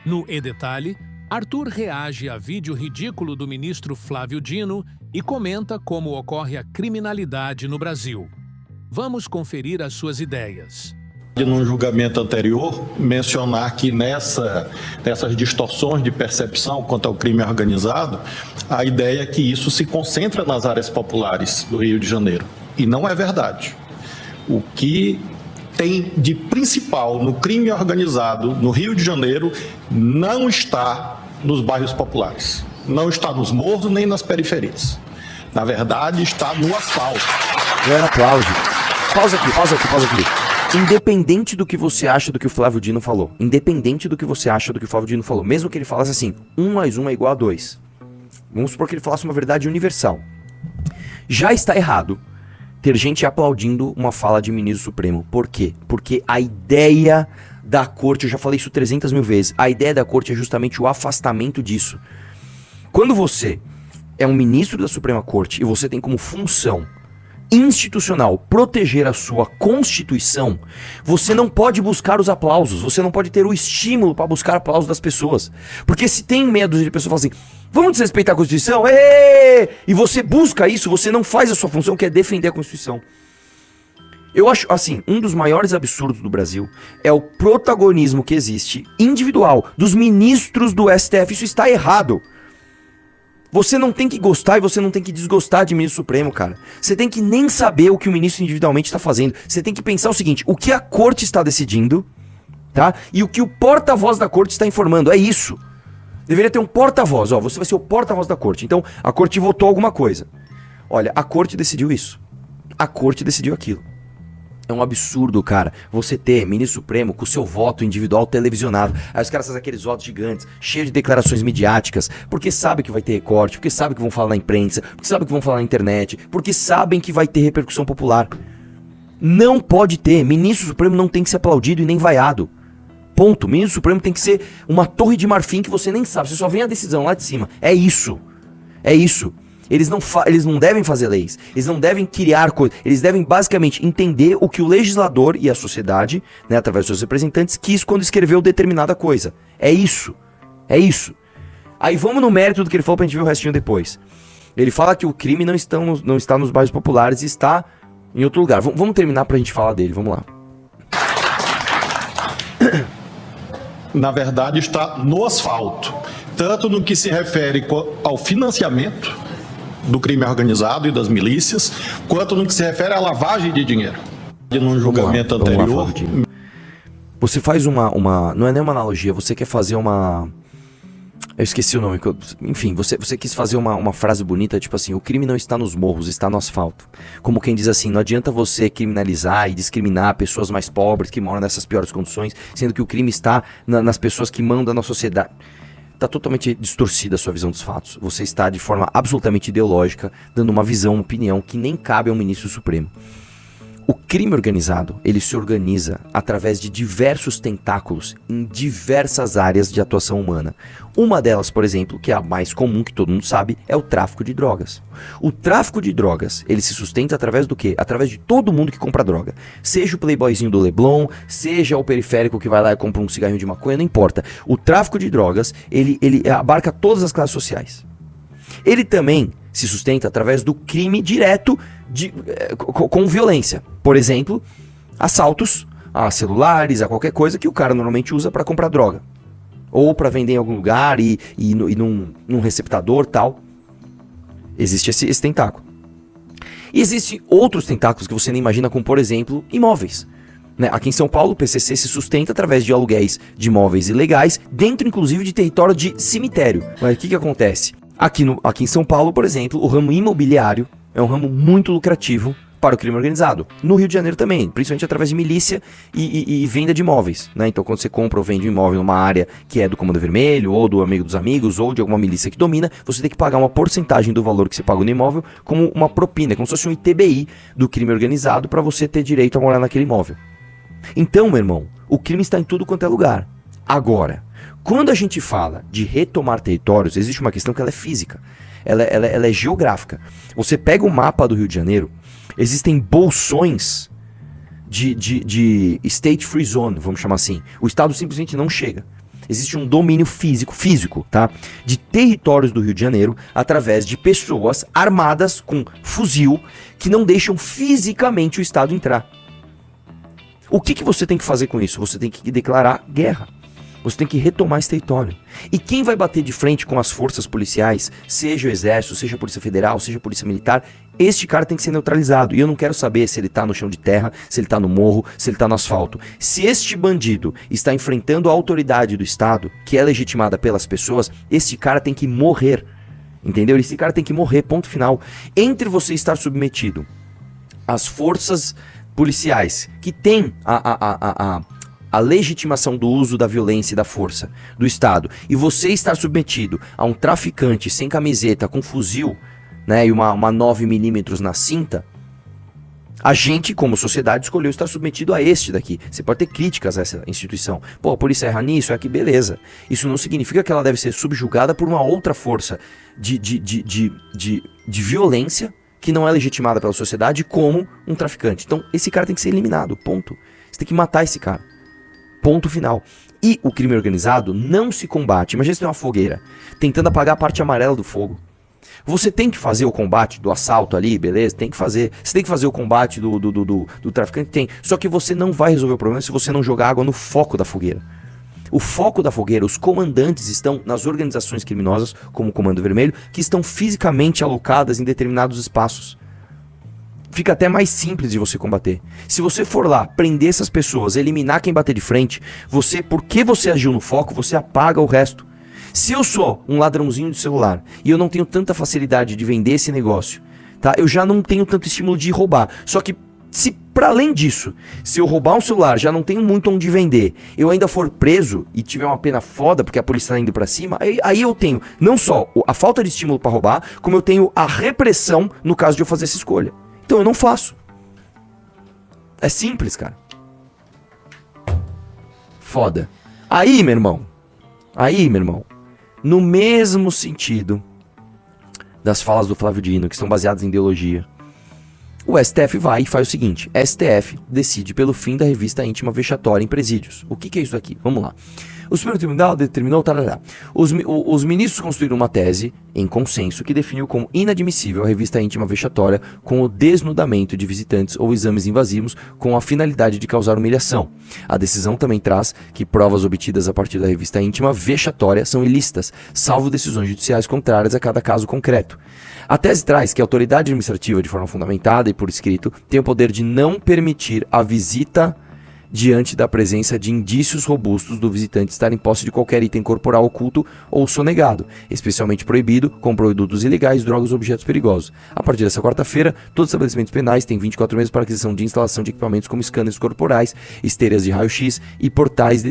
No E Detalhe, Arthur reage a vídeo ridículo do ministro Flávio Dino e comenta como ocorre a criminalidade no Brasil. Vamos conferir as suas ideias. Num julgamento anterior, mencionar que nessas distorções de percepção quanto ao crime organizado, a ideia é que isso se concentra nas áreas populares do Rio de Janeiro. E não é verdade. O que tem de principal no crime organizado no Rio de Janeiro não está nos bairros populares. Não está nos morros nem nas periferias. Na verdade, está no asfalto. Galera, aplaude. Pausa aqui. Independente do que você acha do que o Flávio Dino falou, mesmo que ele falasse assim, 1 mais 1 é igual a 2, vamos supor que ele falasse uma verdade universal, já está errado ter gente aplaudindo uma fala de ministro supremo. Por quê? Porque a ideia da corte, eu já falei isso 300 mil vezes, a ideia da corte é justamente o afastamento disso. Quando você é um ministro da Suprema Corte e você tem como função institucional proteger a sua Constituição, você não pode buscar os aplausos, você não pode ter o estímulo para buscar aplausos das pessoas. Porque se tem meia dúzia de pessoas que falam assim, vamos desrespeitar a Constituição, e você busca isso, você não faz a sua função, que é defender a Constituição. Eu acho, assim, um dos maiores absurdos do Brasil é o protagonismo que existe, individual, dos ministros do STF. Isso está errado. Você não tem que gostar e você não tem que desgostar de ministro supremo, cara. Você tem que nem saber o que o ministro individualmente está fazendo. Você tem que pensar o seguinte, o que a corte está decidindo, tá? E o que o porta-voz da corte está informando, é isso. Deveria ter um porta-voz, ó, você vai ser o porta-voz da corte. Então, a corte votou alguma coisa. Olha, a corte decidiu isso. A corte decidiu aquilo. É um absurdo, cara, você ter ministro supremo com o seu voto individual televisionado. Aí os caras fazem aqueles votos gigantes, cheios de declarações midiáticas, porque sabe que vai ter recorte, porque sabe que vão falar na imprensa, porque sabe que vão falar na internet, porque sabem que vai ter repercussão popular. Não pode ter. Ministro supremo não tem que ser aplaudido e nem vaiado. Ponto. Ministro supremo tem que ser uma torre de marfim que você nem sabe, você só vê a decisão lá de cima. É isso. É isso. Eles não devem fazer leis, eles não devem criar coisas, eles devem basicamente entender o que o legislador e a sociedade, né, através dos seus representantes, quis quando escreveu determinada coisa. É isso. É isso. Aí vamos no mérito do que ele falou pra gente ver o restinho depois. Ele fala que o crime não está nos bairros populares, está em outro lugar. Vamos terminar pra gente falar dele, vamos lá. Na verdade, está no asfalto. Tanto no que se refere ao financiamento do crime organizado e das milícias, quanto no que se refere à lavagem de dinheiro. Num julgamento anterior... Você faz uma... Não é nem uma analogia, você quer fazer uma... Eu esqueci o nome. Enfim, você quis fazer uma frase bonita, tipo assim, o crime não está nos morros, está no asfalto. Como quem diz assim, não adianta você criminalizar e discriminar pessoas mais pobres que moram nessas piores condições, sendo que o crime está nas pessoas que mandam na sociedade. Está totalmente distorcida a sua visão dos fatos. Você está de forma absolutamente ideológica, dando uma visão, uma opinião que nem cabe ao ministro supremo. O crime organizado, ele se organiza através de diversos tentáculos em diversas áreas de atuação humana. Uma delas, por exemplo, que é a mais comum, que todo mundo sabe, é o tráfico de drogas. O tráfico de drogas, ele se sustenta através do quê? Através de todo mundo que compra droga. Seja o playboyzinho do Leblon, seja o periférico que vai lá e compra um cigarrinho de maconha, não importa. O tráfico de drogas, ele abarca todas as classes sociais. Ele também se sustenta através do crime direto com violência. Por exemplo, assaltos a celulares, a qualquer coisa que o cara normalmente usa para comprar droga. Ou para vender em algum lugar e num receptador tal. Existe esse tentáculo. E existem outros tentáculos que você nem imagina, como por exemplo, imóveis. Né? Aqui em São Paulo, o PCC se sustenta através de aluguéis de imóveis ilegais, dentro inclusive de território de cemitério. Mas o que acontece? Aqui em São Paulo, por exemplo, o ramo imobiliário é um ramo muito lucrativo para o crime organizado. No Rio de Janeiro também, principalmente através de milícia e venda de imóveis. Né? Então, quando você compra ou vende um imóvel numa área que é do Comando Vermelho, ou do Amigo dos Amigos, ou de alguma milícia que domina, você tem que pagar uma porcentagem do valor que você pagou no imóvel como uma propina, como se fosse um ITBI do crime organizado para você ter direito a morar naquele imóvel. Então, meu irmão, o crime está em tudo quanto é lugar. Agora, quando a gente fala de retomar territórios, existe uma questão que ela é física, ela é geográfica. Você pega o mapa do Rio de Janeiro, existem bolsões de state free zone, vamos chamar assim. O Estado simplesmente não chega. Existe um domínio físico, tá? De territórios do Rio de Janeiro através de pessoas armadas com fuzil que não deixam fisicamente o Estado entrar. O que você tem que fazer com isso? Você tem que declarar guerra. Você tem que retomar esse território. E quem vai bater de frente com as forças policiais, seja o Exército, seja a Polícia Federal, seja a Polícia Militar, este cara tem que ser neutralizado. E eu não quero saber se ele tá no chão de terra, se ele tá no morro, se ele tá no asfalto. Se este bandido está enfrentando a autoridade do Estado, que é legitimada pelas pessoas, este cara tem que morrer. Entendeu? Esse cara tem que morrer, ponto final. Entre você estar submetido às forças policiais, que tem a legitimação do uso da violência e da força do Estado, e você estar submetido a um traficante sem camiseta, com fuzil, né, e uma 9mm na cinta, a gente, como sociedade, escolheu estar submetido a este daqui. Você pode ter críticas a essa instituição. Pô, a polícia erra nisso, é aqui, beleza. Isso não significa que ela deve ser subjugada por uma outra força de violência que não é legitimada pela sociedade, como um traficante. Então, esse cara tem que ser eliminado, ponto. Você tem que matar esse cara. Ponto final. E o crime organizado não se combate. Imagina você tem uma fogueira, tentando apagar a parte amarela do fogo. Você tem que fazer o combate do assalto ali, beleza? Tem que fazer. Você tem que fazer o combate do traficante? Tem. Só que você não vai resolver o problema se você não jogar água no foco da fogueira. O foco da fogueira, os comandantes estão nas organizações criminosas, como o Comando Vermelho, que estão fisicamente alocadas em determinados espaços. Fica até mais simples de você combater. Se você for lá, prender essas pessoas, eliminar quem bater de frente, porque você agiu no foco, você apaga o resto. Se eu sou um ladrãozinho de celular e eu não tenho tanta facilidade de vender esse negócio, tá? Eu já não tenho tanto estímulo de roubar. Só que, se para além disso, se eu roubar um celular, já não tenho muito onde vender, eu ainda for preso e tiver uma pena foda porque a polícia tá indo pra cima, aí eu tenho não só a falta de estímulo para roubar, como eu tenho a repressão no caso de eu fazer essa escolha. Então eu não faço. É simples, cara. Foda. Aí, meu irmão, no mesmo sentido das falas do Flávio Dino, que estão baseadas em ideologia, o STF vai e faz o seguinte: STF decide pelo fim da revista íntima vexatória em presídios. O que é isso aqui? Vamos lá. O Supremo Tribunal determinou... Os ministros construíram uma tese em consenso que definiu como inadmissível a revista íntima vexatória com o desnudamento de visitantes ou exames invasivos com a finalidade de causar humilhação. A decisão também traz que provas obtidas a partir da revista íntima vexatória são ilícitas, salvo decisões judiciais contrárias a cada caso concreto. A tese traz que a autoridade administrativa, de forma fundamentada e por escrito, tem o poder de não permitir a visita diante da presença de indícios robustos do visitante estar em posse de qualquer item corporal oculto ou sonegado, especialmente proibido, com produtos ilegais, drogas ou objetos perigosos. A partir dessa quarta-feira, todos os estabelecimentos penais têm 24 meses para aquisição de instalação de equipamentos como scanners corporais, esteiras de raio-x e portais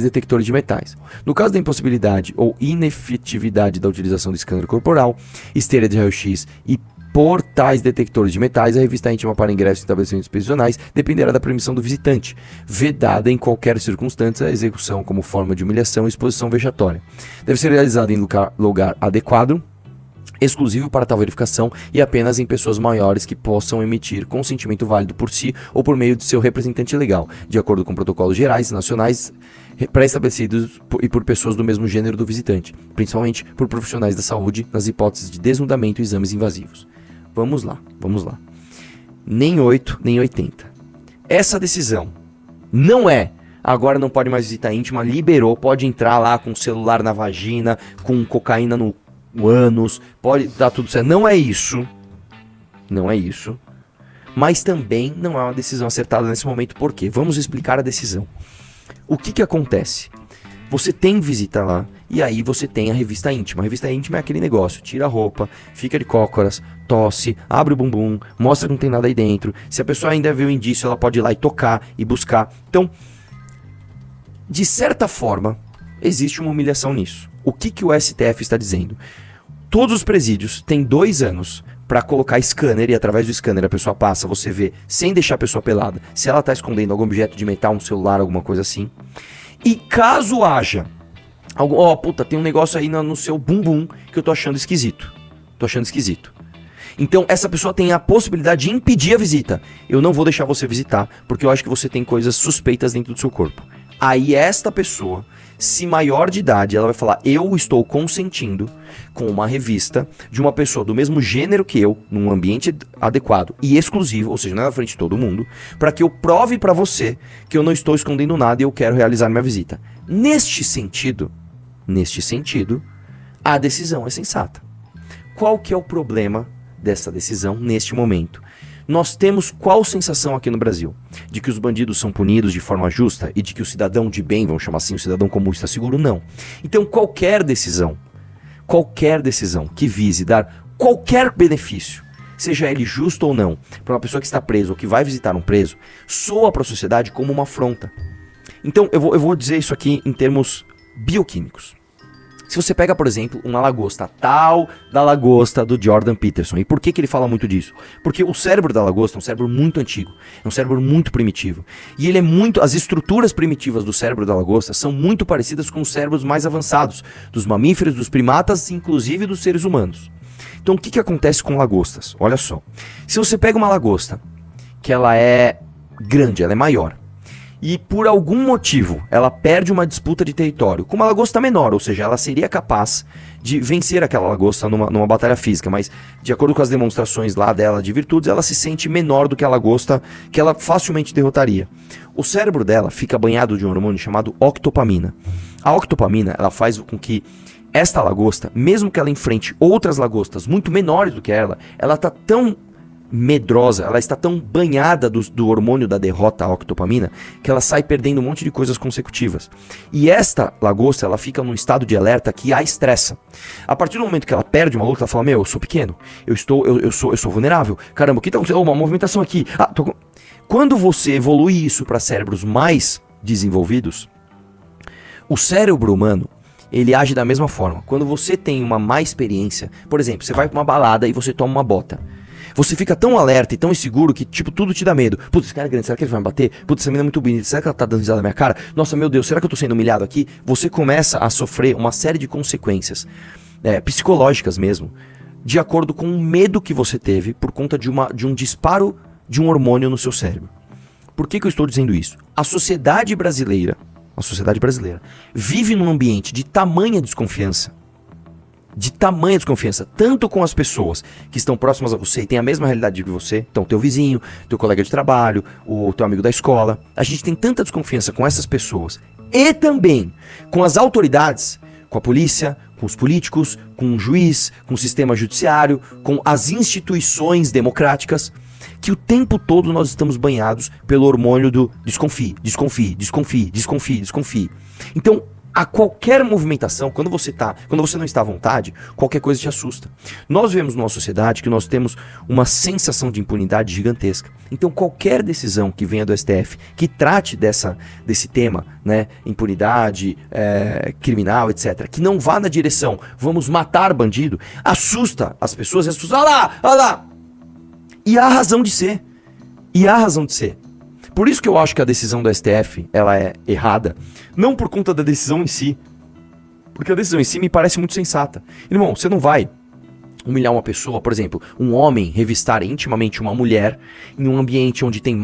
detectores de metais. No caso da impossibilidade ou inefetividade da utilização do scanner corporal, esteira de raio-x e portais detectores de metais, a revista íntima para ingresso em estabelecimentos prisionais dependerá da permissão do visitante, vedada em qualquer circunstância a execução como forma de humilhação e exposição vexatória. Deve ser realizada em lugar adequado, exclusivo para tal verificação e apenas em pessoas maiores que possam emitir consentimento válido por si ou por meio de seu representante legal, de acordo com protocolos gerais nacionais pré-estabelecidos e por pessoas do mesmo gênero do visitante, principalmente por profissionais da saúde nas hipóteses de desnudamento e exames invasivos. Vamos lá. Nem 8, nem 80. Essa decisão não é agora não pode mais visitar íntima, liberou, pode entrar lá com o celular na vagina, com cocaína no ânus, pode dar tudo certo. Não é isso. Mas também não é uma decisão acertada nesse momento. Por quê? Vamos explicar a decisão. O que acontece? Você tem visita lá, e aí você tem a revista íntima. A revista íntima é aquele negócio: tira a roupa, fica de cócoras, tosse, abre o bumbum, mostra que não tem nada aí dentro. Se a pessoa ainda vê o indício, ela pode ir lá e tocar e buscar. Então, de certa forma, existe uma humilhação nisso. O que o STF está dizendo? Todos os presídios têm 2 anos para colocar scanner, e através do scanner a pessoa passa, você vê, sem deixar a pessoa pelada, se ela está escondendo algum objeto de metal, um celular, alguma coisa assim. E caso haja, tem um negócio aí no seu bumbum que eu tô achando esquisito. Então essa pessoa tem a possibilidade de impedir a visita. Eu não vou deixar você visitar, porque eu acho que você tem coisas suspeitas dentro do seu corpo. Aí esta pessoa, se maior de idade, ela vai falar, eu estou consentindo com uma revista de uma pessoa do mesmo gênero que eu, num ambiente adequado e exclusivo, ou seja, não é na frente de todo mundo, para que eu prove para você que eu não estou escondendo nada e eu quero realizar minha visita. Neste sentido, a decisão é sensata. Qual que é o problema dessa decisão neste momento? Nós temos qual sensação aqui no Brasil? De que os bandidos são punidos de forma justa e de que o cidadão de bem, vamos chamar assim, o cidadão comum está seguro? Não. Então qualquer decisão que vise dar qualquer benefício, seja ele justo ou não, para uma pessoa que está presa ou que vai visitar um preso, soa para a sociedade como uma afronta. Então eu vou dizer isso aqui em termos bioquímicos. Se você pega, por exemplo, uma lagosta, a tal da lagosta do Jordan Peterson. E por que ele fala muito disso? Porque o cérebro da lagosta é um cérebro muito antigo, é um cérebro muito primitivo. E ele é muito, as estruturas primitivas do cérebro da lagosta são muito parecidas com os cérebros mais avançados, dos mamíferos, dos primatas, inclusive dos seres humanos. Então o que acontece com lagostas? Olha só, se você pega uma lagosta, que ela é grande, ela é maior, e por algum motivo ela perde uma disputa de território com uma lagosta menor, ou seja, ela seria capaz de vencer aquela lagosta numa batalha física, mas de acordo com as demonstrações lá dela de virtudes, ela se sente menor do que a lagosta que ela facilmente derrotaria. O cérebro dela fica banhado de um hormônio chamado octopamina. A octopamina, ela faz com que esta lagosta, mesmo que ela enfrente outras lagostas muito menores do que ela está tão medrosa, ela está tão banhada do hormônio da derrota, a octopamina, que ela sai perdendo um monte de coisas consecutivas. E esta lagosta, ela fica num estado de alerta que a estressa. A partir do momento que ela perde uma luta, ela fala, eu sou pequeno, eu sou vulnerável, caramba, o que tá acontecendo? Uma movimentação aqui. Quando você evolui isso para cérebros mais desenvolvidos, o cérebro humano, ele age da mesma forma. Quando você tem uma má experiência, por exemplo, você vai para uma balada e você toma uma bota. Você fica tão alerta e tão inseguro que, tudo te dá medo. Putz, esse cara é grande, será que ele vai me bater? Putz, essa menina é muito bonita, será que ela tá dando risada na minha cara? Nossa, meu Deus, será que eu tô sendo humilhado aqui? Você começa a sofrer uma série de consequências, psicológicas mesmo, de acordo com o medo que você teve por conta de um disparo de um hormônio no seu cérebro. Por que eu estou dizendo isso? A sociedade brasileira vive num ambiente de tamanha desconfiança, tanto com as pessoas que estão próximas a você e têm a mesma realidade que você, então teu vizinho, teu colega de trabalho, o teu amigo da escola. A gente tem tanta desconfiança com essas pessoas e também com as autoridades, com a polícia, com os políticos, com o juiz, com o sistema judiciário, com as instituições democráticas, que o tempo todo nós estamos banhados pelo hormônio do desconfie. Então, a qualquer movimentação, quando você não está à vontade, qualquer coisa te assusta. Nós vivemos numa sociedade que nós temos uma sensação de impunidade gigantesca. Então qualquer decisão que venha do STF, que trate desse tema, né, impunidade, criminal, etc., que não vá na direção, vamos matar bandido, assusta as pessoas e as pessoas, olha lá! E há razão de ser. Por isso que eu acho que a decisão do STF, ela é errada, não por conta da decisão em si, porque a decisão em si me parece muito sensata. Irmão, você não vai humilhar uma pessoa, por exemplo, um homem revistar intimamente uma mulher em um ambiente onde tem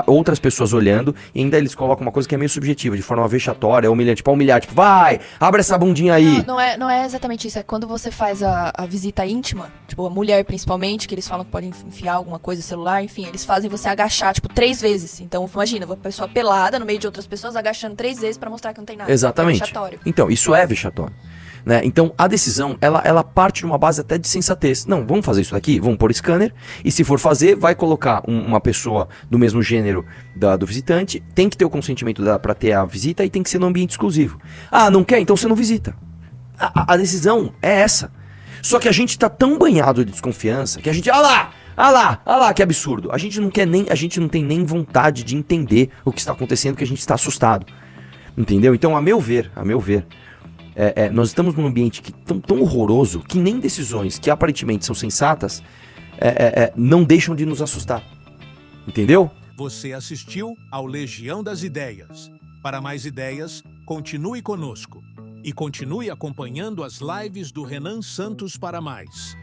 outras pessoas olhando e ainda eles colocam uma coisa que é meio subjetiva, de forma vexatória, humilhante, humilhar, vai, abre essa bundinha aí. Não é exatamente isso, é quando você faz a visita íntima, a mulher principalmente, que eles falam que pode enfiar alguma coisa no celular, enfim, eles fazem você agachar, 3 vezes. Então, imagina, uma pessoa pelada no meio de outras pessoas agachando 3 vezes pra mostrar que não tem nada. Exatamente. É vexatório. Então, isso é vexatório. Né? Então a decisão ela parte de uma base até de sensatez. Não, vamos fazer isso daqui, vamos pôr scanner, e se for fazer, vai colocar uma pessoa do mesmo gênero do visitante, tem que ter o consentimento dela para ter a visita e tem que ser no ambiente exclusivo. Não quer? Então você não visita. A decisão é essa. Só que a gente tá tão banhado de desconfiança que a gente, olha lá, que absurdo. A gente não tem nem vontade de entender o que está acontecendo, que a gente está assustado. Entendeu? Então, a meu ver, nós estamos num ambiente tão horroroso que nem decisões que aparentemente são sensatas não deixam de nos assustar. Entendeu? Você assistiu ao Legião das Ideias. Para mais ideias, continue conosco. E continue acompanhando as lives do Renan Santos para mais.